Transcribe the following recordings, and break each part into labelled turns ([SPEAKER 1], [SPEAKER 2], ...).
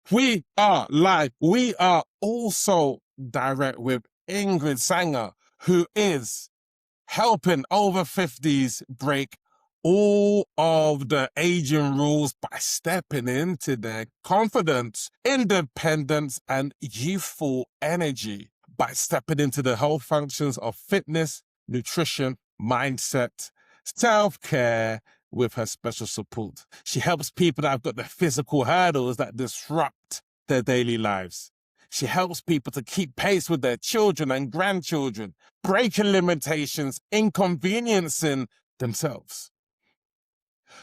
[SPEAKER 1] We are live. We are also direct with Ingrid Saenger, who is helping over 50s break all of the aging rules by stepping into their confidence, independence, and youthful energy, by stepping into the health functions of fitness, nutrition, mindset, self-care with her special support. She helps people that have got the physical hurdles that disrupt their daily lives. She helps people to keep pace with their children and grandchildren, breaking limitations, inconveniencing themselves.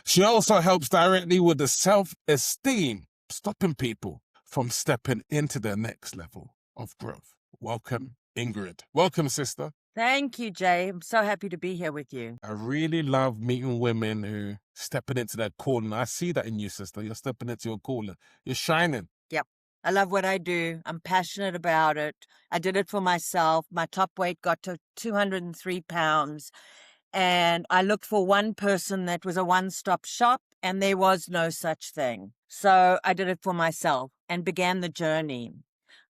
[SPEAKER 1] She also helps directly with the self-esteem, stopping people from stepping into their next level of growth. Welcome, Ingrid. Welcome, sister.
[SPEAKER 2] Thank you, Jay. I'm so happy to be here with you.
[SPEAKER 1] I really love meeting women who stepping into their calling. I see that in you, sister. You're stepping into your calling. You're shining.
[SPEAKER 2] Yep. I love what I do. I'm passionate about it. I did it for myself. My top weight got to 203 pounds. And I looked for one person that was a one-stop shop, and there was no such thing. So I did it for myself and began the journey.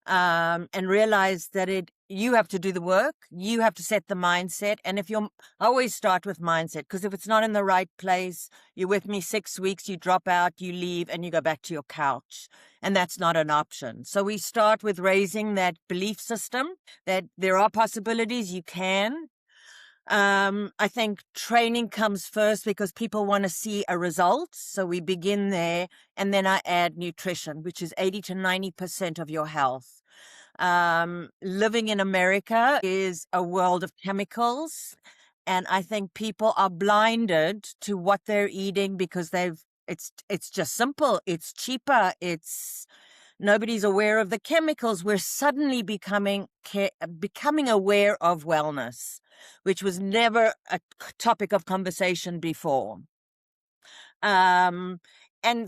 [SPEAKER 2] And realized that you have to do the work, you have to set the mindset. And I always start with mindset, because if it's not in the right place, you're with me 6 weeks, you drop out, you leave, and you go back to your couch. And that's not an option. So we start with raising that belief system that there are possibilities, you can. I think training comes first because people want to see a result. So we begin there, and then I add nutrition, which is 80 to 90% of your health. Living in America is a world of chemicals, and I think people are blinded to what they're eating because it's just simple. It's cheaper. Nobody's aware of the chemicals. We're suddenly becoming aware of wellness, which was never a topic of conversation before. And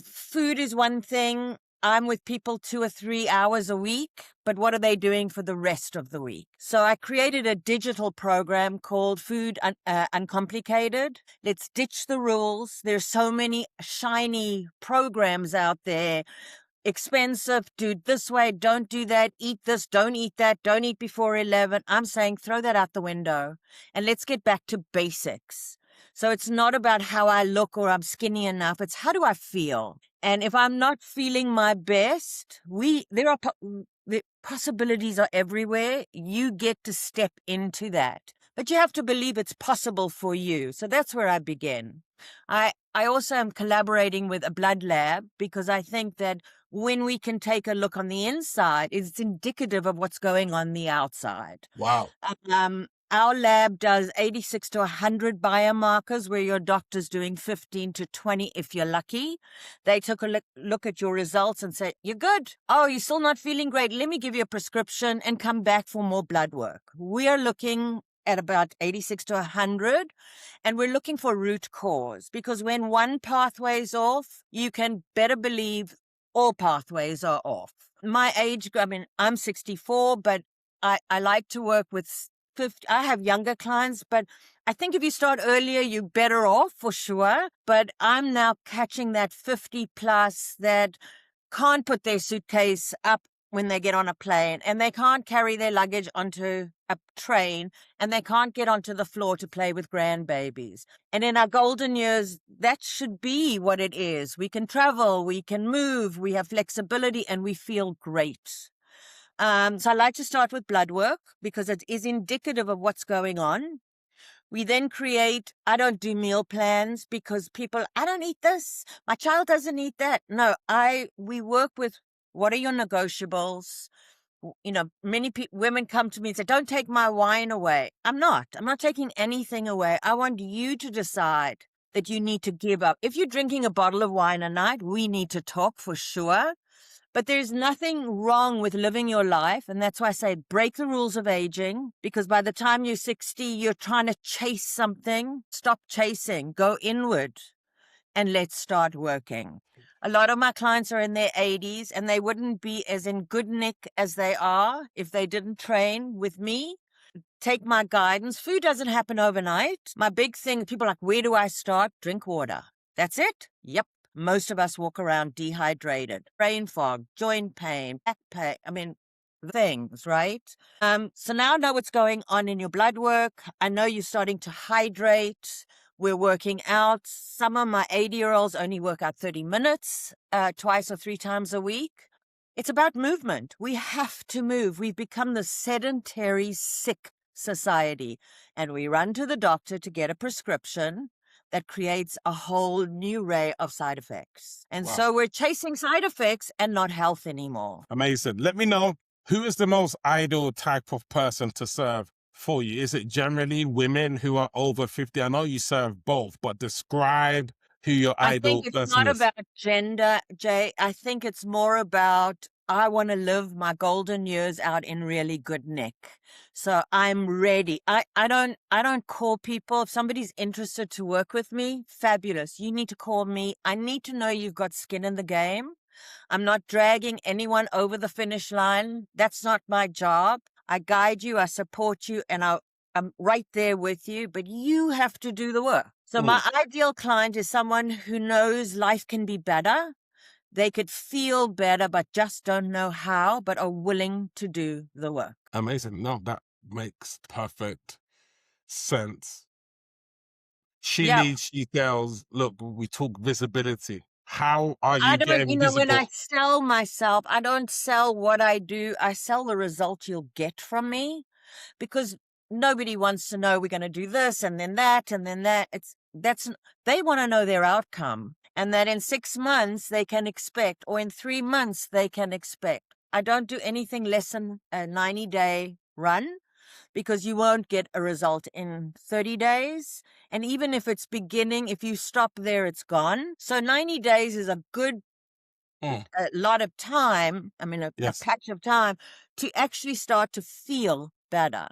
[SPEAKER 2] food is one thing. I'm with people 2 or 3 hours a week, but what are they doing for the rest of the week? So I created a digital program called Food Uncomplicated. Let's ditch the rules. There's so many shiny programs out there. Expensive, do it this way, don't do that, eat this, don't eat that, don't eat before 11. I'm saying throw that out the window and let's get back to basics. So it's not about how I look or I'm skinny enough. It's how do I feel? And if I'm not feeling my best, the possibilities are everywhere. You get to step into that. But you have to believe it's possible for you. So that's where I begin. I also am collaborating with a blood lab because I think that when we can take a look on the inside, it's indicative of what's going on the outside.
[SPEAKER 1] Wow.
[SPEAKER 2] Our lab does 86 to 100 biomarkers, where your doctor's doing 15 to 20 if you're lucky. They took a look at your results and say, you're good. Oh, you're still not feeling great. Let me give you a prescription and come back for more blood work. We are looking at about 86 to 100, and we're looking for root cause, because when one pathway is off, you can better believe all pathways are off. My age, I'm 64, but I like to work with 50. I have younger clients, but I think if you start earlier, you're better off for sure. But I'm now catching that 50 plus that can't put their suitcase up when they get on a plane, and they can't carry their luggage onto a train, and they can't get onto the floor to play with grandbabies. And in our golden years, that should be what it is. We can travel, we can move, we have flexibility, and we feel great. So I like to start with blood work because it is indicative of what's going on. We then I don't do meal plans because I don't eat this. My child doesn't eat that. No, we work with what are your negotiables. Many women come to me and say, don't take my wine away. I'm not taking anything away. I want you to decide that you need to give up. If you're drinking a bottle of wine a night, we need to talk for sure. But there's nothing wrong with living your life. And that's why I say break the rules of aging, because by the time you're 60, you're trying to chase something. Stop chasing, go inward, and let's start working. A lot of my clients are in their 80s, and they wouldn't be as in good nick as they are if they didn't train with me. Take my guidance. Food doesn't happen overnight. My big thing, people are like, where do I start? Drink water. That's it. Yep. Most of us walk around dehydrated, brain fog, joint pain, back pain. I mean, things, right? So now I know what's going on in your blood work. I know you're starting to hydrate. We're working out. Some of my 80-year-olds only work out 30 minutes, twice or three times a week. It's about movement. We have to move. We've become the sedentary, sick society, and we run to the doctor to get a prescription that creates a whole new array of side effects. And
[SPEAKER 1] Wow.
[SPEAKER 2] so we're chasing side effects and not health anymore.
[SPEAKER 1] Amazing. Let me know, who is the most ideal type of person to serve for you? Is it generally women who are over 50? I know you serve both, but describe who your
[SPEAKER 2] I
[SPEAKER 1] ideal
[SPEAKER 2] think it's
[SPEAKER 1] person
[SPEAKER 2] not
[SPEAKER 1] is.
[SPEAKER 2] about gender, Jay. I think it's more about I want to live my golden years out in really good nick. So I'm ready. I don't call people. If somebody's interested to work with me, fabulous. You need to call me. I need to know you've got skin in the game. I'm not dragging anyone over the finish line. That's not my job. I guide you, I support you, and I'm right there with you, but you have to do the work. So my ideal client is someone who knows life can be better. They could feel better, but just don't know how, but are willing to do the work.
[SPEAKER 1] Amazing. No, that makes perfect sense. She
[SPEAKER 2] Yeah.
[SPEAKER 1] leads, she tells, look, we talk visibility. How are
[SPEAKER 2] I
[SPEAKER 1] you
[SPEAKER 2] don't,
[SPEAKER 1] getting
[SPEAKER 2] when
[SPEAKER 1] visible?
[SPEAKER 2] I sell myself, I don't sell what I do. I sell the result you'll get from me, because nobody wants to know we're going to do this and then that and then that. They want to know their outcome, and that in 6 months they can expect, or in 3 months they can expect. I don't do anything less than a 90-day run, because you won't get a result in 30 days. And even if it's beginning, if you stop there, it's gone. So 90 days is a good a lot of time, I mean, a
[SPEAKER 1] Yes.
[SPEAKER 2] patch of time to actually start to feel better.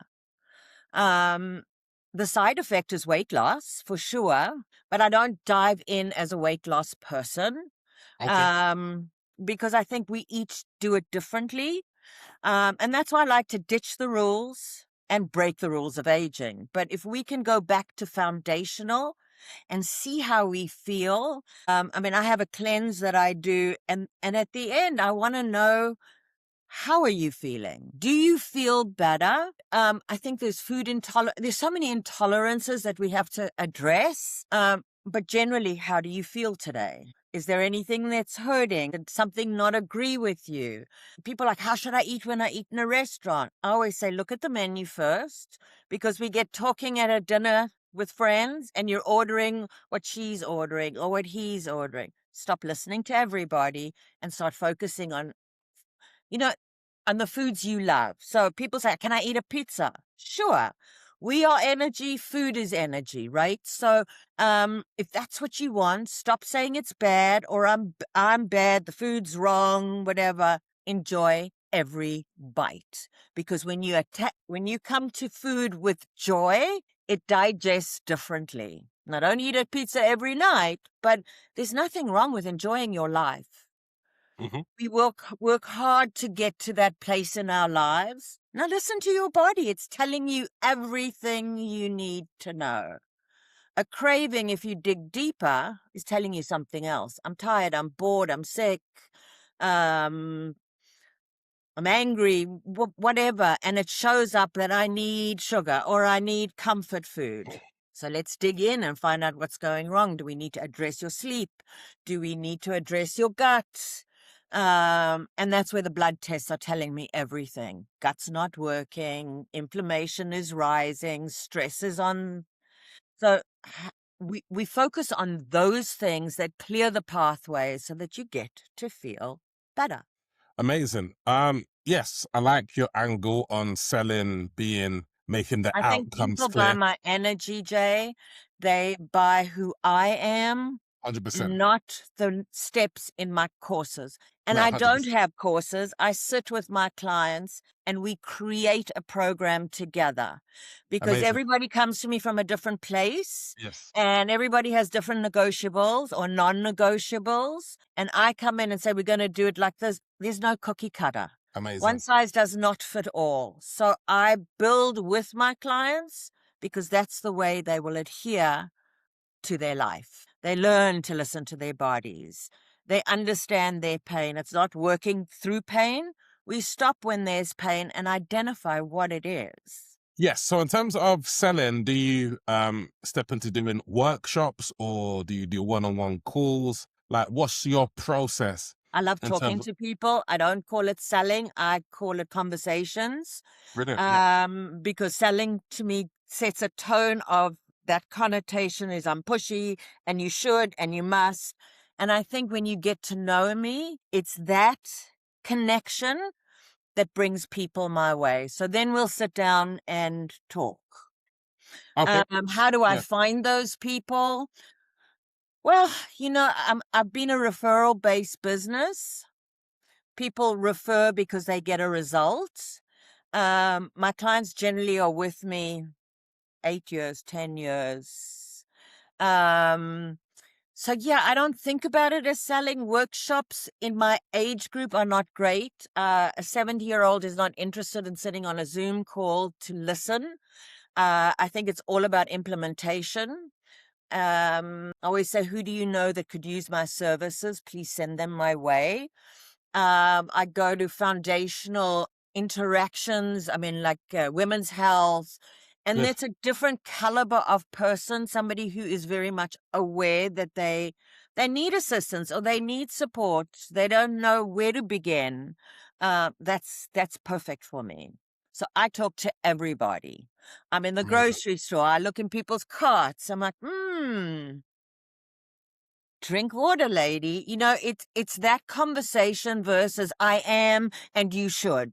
[SPEAKER 2] The side effect is weight loss for sure, but I don't dive in as a weight loss person.
[SPEAKER 1] Okay.
[SPEAKER 2] Because I think we each do it differently. And that's why I like to ditch the rules and break the rules of aging. But if we can go back to foundational and see how we feel. I mean, I have a cleanse that I do, and at the end, I want to know, how are you feeling? Do you feel better? I think there's there's so many intolerances that we have to address. But generally, how do you feel today? Is there anything that's hurting? Did something not agree with you? People are like, how should I eat when I eat in a restaurant? I always say, look at the menu first, because we get talking at a dinner with friends and you're ordering what she's ordering or what he's ordering. Stop listening to everybody and start focusing on, you know, on the foods you love. So people say, can I eat a pizza? Sure. We are energy, food is energy, right? So if that's what you want, stop saying it's bad, or I'm bad, the food's wrong, whatever. Enjoy every bite, because when you come to food with joy, it digests differently. Not only eat a pizza every night, but there's nothing wrong with enjoying your life. We work hard to get to that place in our lives. Now listen to your body. It's telling you everything you need to know. A craving, if you dig deeper, is telling you something else. I'm tired, I'm bored, I'm sick, I'm angry, whatever. And it shows up that I need sugar or I need comfort food. So let's dig in and find out what's going wrong. Do we need to address your sleep? Do we need to address your gut? And that's where the blood tests are telling me everything. Gut's not working, inflammation is rising, stress is on. So we focus on those things that clear the pathway so that you get to feel better.
[SPEAKER 1] Amazing. Yes, I like your angle on selling, making the
[SPEAKER 2] I think
[SPEAKER 1] outcomes
[SPEAKER 2] people buy
[SPEAKER 1] clear.
[SPEAKER 2] my energy, Jay. They buy who I am,
[SPEAKER 1] 100%.
[SPEAKER 2] not the steps in my courses. And
[SPEAKER 1] No,
[SPEAKER 2] I don't
[SPEAKER 1] 100%.
[SPEAKER 2] have courses. I sit with my clients and we create a program together, because
[SPEAKER 1] Amazing.
[SPEAKER 2] everybody comes to me from a different place
[SPEAKER 1] Yes.
[SPEAKER 2] and everybody has different negotiables or non-negotiables. And I come in and say, we're going to do it like this. There's no cookie cutter. One
[SPEAKER 1] Amazing.
[SPEAKER 2] size does not fit all. So I build with my clients, because that's the way they will adhere to their life. They learn to listen to their bodies. They understand their pain. It's not working through pain. We stop when there's pain and identify what it is.
[SPEAKER 1] Yes. So in terms of selling, do you step into doing workshops or do you do one-on-one calls? Like, what's your process
[SPEAKER 2] I love
[SPEAKER 1] in
[SPEAKER 2] talking
[SPEAKER 1] terms of
[SPEAKER 2] to people. I don't call it selling. I call it conversations.
[SPEAKER 1] brilliant? Yeah.
[SPEAKER 2] Because selling to me sets a tone of that connotation is I'm pushy and you should and you must. And I think when you get to know me, it's that connection that brings people my way. So then we'll sit down and talk.
[SPEAKER 1] Okay.
[SPEAKER 2] How do I
[SPEAKER 1] Yeah.
[SPEAKER 2] find those people? Well, I've been a referral-based business. People refer because they get a result. My clients generally are with me 8 years, 10 years. So yeah, I don't think about it as selling. Workshops in my age group are not great. A 70-year-old is not interested in sitting on a Zoom call to listen. I think it's all about implementation. I always say, who do you know that could use my services? Please send them my way. I go to foundational interactions. I mean, like women's health. And
[SPEAKER 1] Good.
[SPEAKER 2] it's a different caliber of person, somebody who is very much aware that they need assistance or they need support. They don't know where to begin. That's perfect for me. So I talk to everybody. I'm in the
[SPEAKER 1] Amazing.
[SPEAKER 2] grocery store. I look in people's carts. I'm like, drink water, lady. It's that conversation versus I am and you should.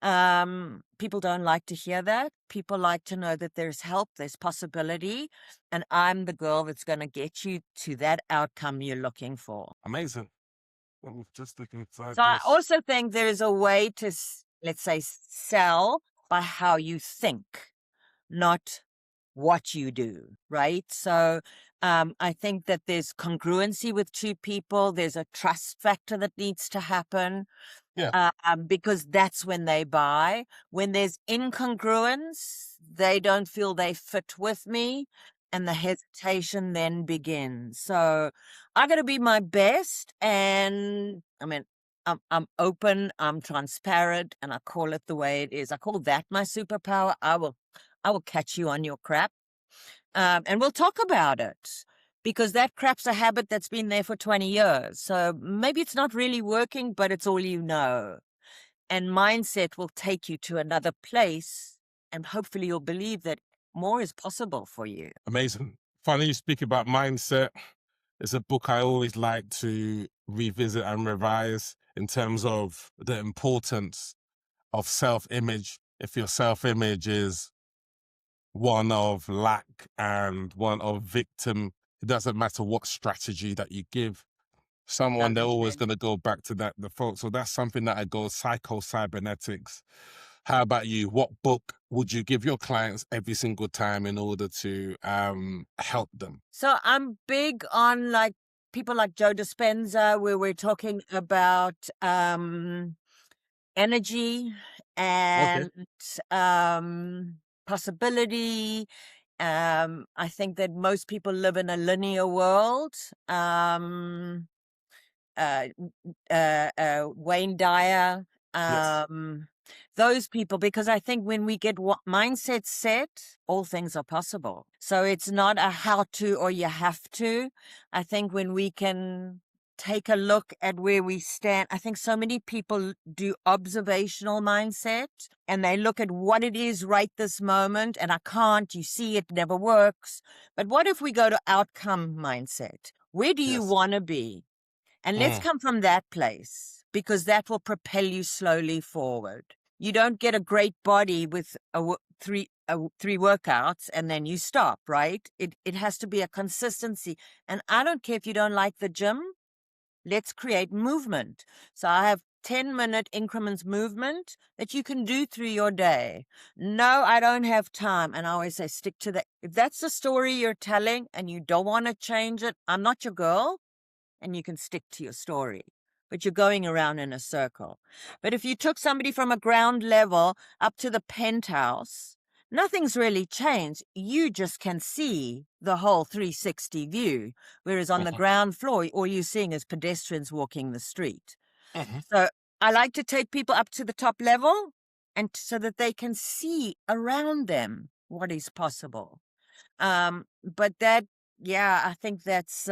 [SPEAKER 2] People don't like to hear that. People like to know that there's help, there's possibility, and I'm the girl that's going to get you to that outcome you're looking for.
[SPEAKER 1] Amazing. I'm just looking inside
[SPEAKER 2] So I
[SPEAKER 1] this.
[SPEAKER 2] also think there is a way to, let's say, sell by how you think, not what you do, right? So I think that there's congruency with two people. There's a trust factor that needs to happen
[SPEAKER 1] Yeah.
[SPEAKER 2] because that's when they buy. When there's incongruence, they don't feel they fit with me, and the hesitation then begins. So I got to be my best, and I mean, I'm open, I'm transparent, and I call it the way it is. I call that my superpower. I will catch you on your crap, and we'll talk about it because that crap's a habit that's been there for 20 years. So maybe it's not really working, but it's all you know. And mindset will take you to another place, and hopefully you'll believe that more is possible for you.
[SPEAKER 1] Amazing. Funny you speak about mindset. It's a book I always like to revisit and revise in terms of the importance of self-image. If your self-image is one of lack and one of victim, it doesn't matter what strategy that you give someone, they're
[SPEAKER 2] Doesn't
[SPEAKER 1] always
[SPEAKER 2] change.
[SPEAKER 1] going to go back to that default. So that's something that I go psycho-cybernetics. How about you? What book would you give your clients every single time in order to help them?
[SPEAKER 2] So I'm big on like people like Joe Dispenza, where we're talking about energy
[SPEAKER 1] Okay.
[SPEAKER 2] and possibility. I think that most people live in a linear world. Uh, Wayne Dyer,
[SPEAKER 1] Yes.
[SPEAKER 2] those people, because I think when we get mindset set, all things are possible. So it's not a how to or you have to. I think when we can take a look at where we stand, I think so many people do observational mindset and they look at what it is right this moment, and I can't, you see, it never works. But what if we go to outcome mindset? Where do you
[SPEAKER 1] Yes.
[SPEAKER 2] want to be? And let's
[SPEAKER 1] Mm,
[SPEAKER 2] come from that place, because that will propel you slowly forward. You don't get a great body with three workouts and then you stop, right? It has to be a consistency. And I don't care if you don't like the gym. Let's create movement. So I have 10-minute increments movement that you can do through your day. No, I don't have time. And I always say, stick to that. If that's the story you're telling and you don't want to change it, I'm not your girl, and you can stick to your story. But you're going around in a circle. But if you took somebody from a ground level up to the penthouse Nothing's really changed. You just can see the whole 360 view, whereas on the
[SPEAKER 1] Mhm.
[SPEAKER 2] ground floor, all you're seeing is pedestrians walking the street.
[SPEAKER 1] Mhm.
[SPEAKER 2] So I like to take people up to the top level and so that they can see around them what is possible. But that, yeah, I think that's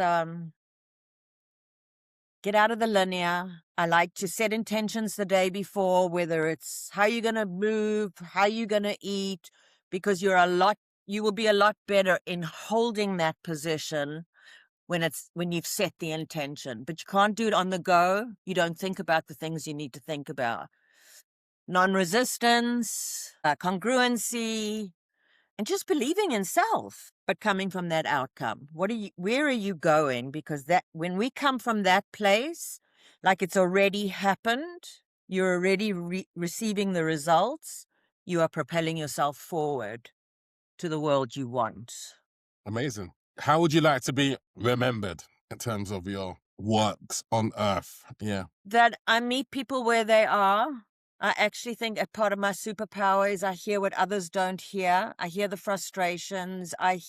[SPEAKER 2] get out of the linear. I like to set intentions the day before, whether it's how you're going to move, how you're going to eat, because you will be a lot better in holding that position when you've set the intention. But you can't do it on the go. You don't think about the things you need to think about. Non-resistance, congruency, and just believing in self, but coming from that outcome. Where are you going? Because that, when we come from that place, like it's already happened, you're already receiving the results, you are propelling yourself forward to the world you want.
[SPEAKER 1] Amazing. How would you like to be remembered in terms of your works on earth? Yeah.
[SPEAKER 2] That I meet people where they are. I actually think a part of my superpower is I hear what others don't hear. I hear the frustrations. I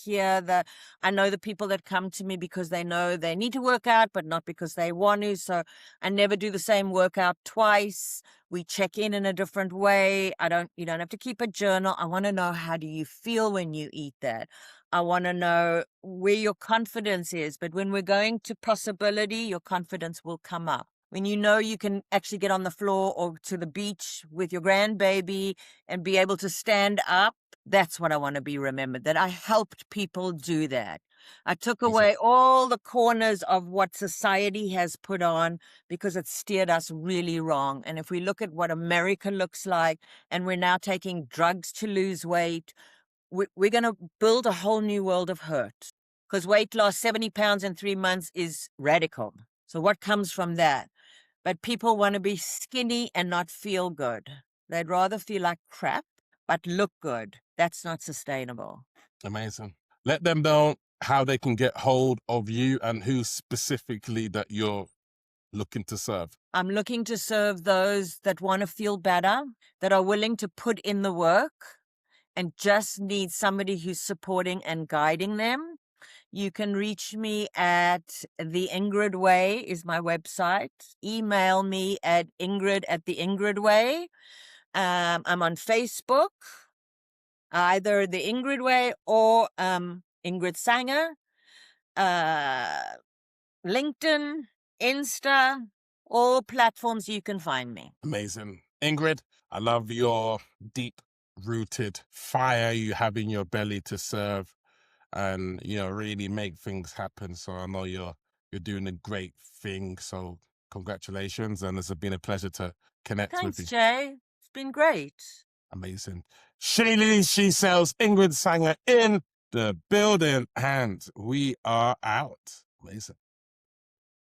[SPEAKER 2] know the people that come to me because they know they need to work out, but not because they want to. So I never do the same workout twice. We check in a different way. You don't have to keep a journal. I want to know, how do you feel when you eat that? I want to know where your confidence is. But when we're going to possibility, your confidence will come up. When you know you can actually get on the floor or to the beach with your grandbaby and be able to stand up, that's what I want to be remembered, that I helped people do that. I took away all the corners of what society has put on because it steered us really wrong. And if we look at what America looks like, and we're now taking drugs to lose weight, we're going to build a whole new world of hurt, because weight loss, 70 pounds in 3 months, is radical. So what comes from that? But people want to be skinny and not feel good. They'd rather feel like crap, but look good. That's not sustainable.
[SPEAKER 1] Amazing. Let them know how they can get hold of you and who specifically that you're looking to serve.
[SPEAKER 2] I'm looking to serve those that want to feel better, that are willing to put in the work, and just need somebody who's supporting and guiding them. You can reach me at The Ingrid Way is my website. Email me at Ingrid@The Ingrid Way. I'm on Facebook, either The Ingrid Way or Ingrid Saenger. LinkedIn, Insta, all platforms you can find me.
[SPEAKER 1] Amazing. Ingrid, I love your deep-rooted fire you have in your belly to serve and, really make things happen. So I know you're doing a great thing. So congratulations. And it's been a pleasure to connect with
[SPEAKER 2] Thanks,
[SPEAKER 1] you.
[SPEAKER 2] Jay. It's been great.
[SPEAKER 1] Amazing. She sells Ingrid Sanger in the building, and we are out. Amazing.